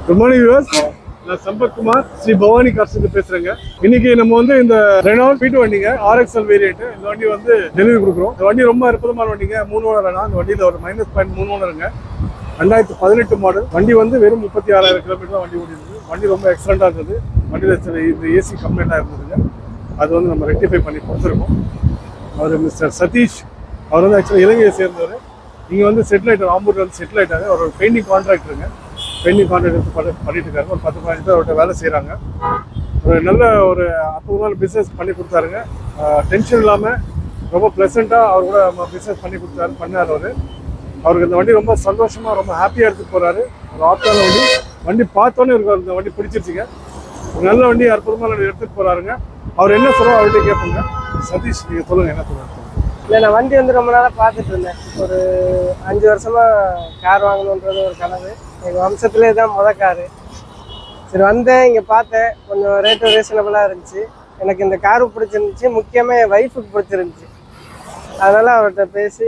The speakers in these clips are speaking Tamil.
Good morning viewers. நான் சம்பத் குமார், ஸ்ரீ பவானி கார்ஸ் பேசுறேங்க. இன்னைக்கு நம்ம வந்து இந்த ரெனால்ட் வீட்டு வண்டிங்க RXL வேரியன்ட், இந்த வண்டி வந்து டெலிவரி கொடுக்குறோம். இந்த வண்டி ரொம்ப அற்புதமான வண்டிங்க. 3 ஓனர். இந்த வண்டியில் ஒரு -3 ஓனருங்க. 2018 மாடல். வண்டி வந்து வெறும் 36,000 கிலோமீட்டர் தான் வண்டி ஓடிருக்கு. வண்டி ரொம்ப எக்ஸலண்டா இருந்தது. வண்டியில் இந்த ஏசி கம்ப்ளைண்டாக இருந்ததுங்க. அது வந்து நம்ம ரெக்டிஃபை பண்ணி கொடுத்துருக்கோம். அவர் மிஸ்டர் சதீஷ், அவர் வந்து ஆக்சுவலாக இலங்கையை சேர்ந்தவர். இங்கே வந்து செட்டில் ஆகிட்டார். ஆம்பூரில் வந்து செட்டில் ஆகிட்டாங்க. அவர் ஒரு பெயிண்டிங் கான்ட்ராக்டருங்க. பெயிண்டிங் கான்ட்ராக்ட் பண்ணிட்டு இருக்காரு. ஒரு 10-15 பேர் அவர்கிட்ட வேலை செய்கிறாங்க. ஒரு நல்ல ஒரு அற்புதமான பிஸ்னஸ் பண்ணி கொடுத்தாருங்க. டென்ஷன் இல்லாமல் ரொம்ப ப்ளசண்ட்டாக அவர் கூட பிஸ்னஸ் பண்ணி பண்ணார் அவர். அவருக்கு இந்த வண்டி ரொம்ப சந்தோஷமாக ரொம்ப ஹாப்பியாக எடுத்துகிட்டு போகிறாரு. ஒரு ஆப்டான வண்டி பார்த்தோன்னே இருக்கு. இந்த வண்டி பிடிச்சிருச்சுங்க. ஒரு நல்ல வண்டி, அற்புதமான வண்டி எடுத்துகிட்டு போகிறாருங்க. அவர் என்ன சொல்லுவோம் அவர்கிட்ட கேட்போங்க. சதீஷ், நீங்கள் சொல்லுங்கள், என்ன சொல்லுங்கள். இல்லை, நான் வண்டி வந்து ரொம்ப நாளாக பார்த்துட்டு இருந்தேன். ஒரு 5 வருஷமாக கார் வாங்கணுன்றது ஒரு கனவு. எங்கள் வம்சத்துலேயே தான் மொதல் காரு. சரி, வந்தேன், இங்கே பார்த்தேன். கொஞ்சம் ரேட்டு ரீசனபிளாக இருந்துச்சு. எனக்கு இந்த காரு பிடிச்சிருந்துச்சி. முக்கியமாக என் ஒய்ஃபுக்கு பிடிச்சிருந்துச்சி. அதனால் அவர்கிட்ட பேசி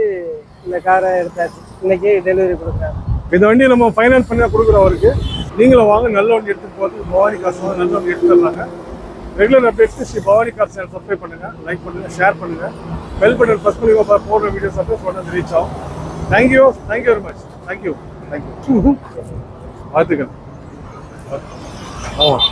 இந்த காரை எடுத்தாச்சு. இன்றைக்கி டெலிவரி கொடுக்குறாரு. இந்த வண்டியை நம்ம ஃபைனான்ஸ் பண்ணி கொடுக்குறோம் அவருக்கு. நீங்களும் வாங்க, நல்ல வண்டி எடுத்துகிட்டு போகிறதுக்கு பவானி காசு வந்து நல்ல வண்டி எடுத்துடலாங்க. ரெகுலர் அப்டேட்ஸ்க்கு Sri Bhavani car channel subscribe பண்ணுங்கள், லைக் பண்ணுங்கள், ஷேர் பண்ணுங்கள். பெல் பட்டன் ப்ரெஸ் பண்ணி போடுற வீடியோஸ் அப்படியே உடனே ரீச் ஆகும். Thank you very much. தேங்க்யூ. வாழ்த்துக்கள். ஆமாம்.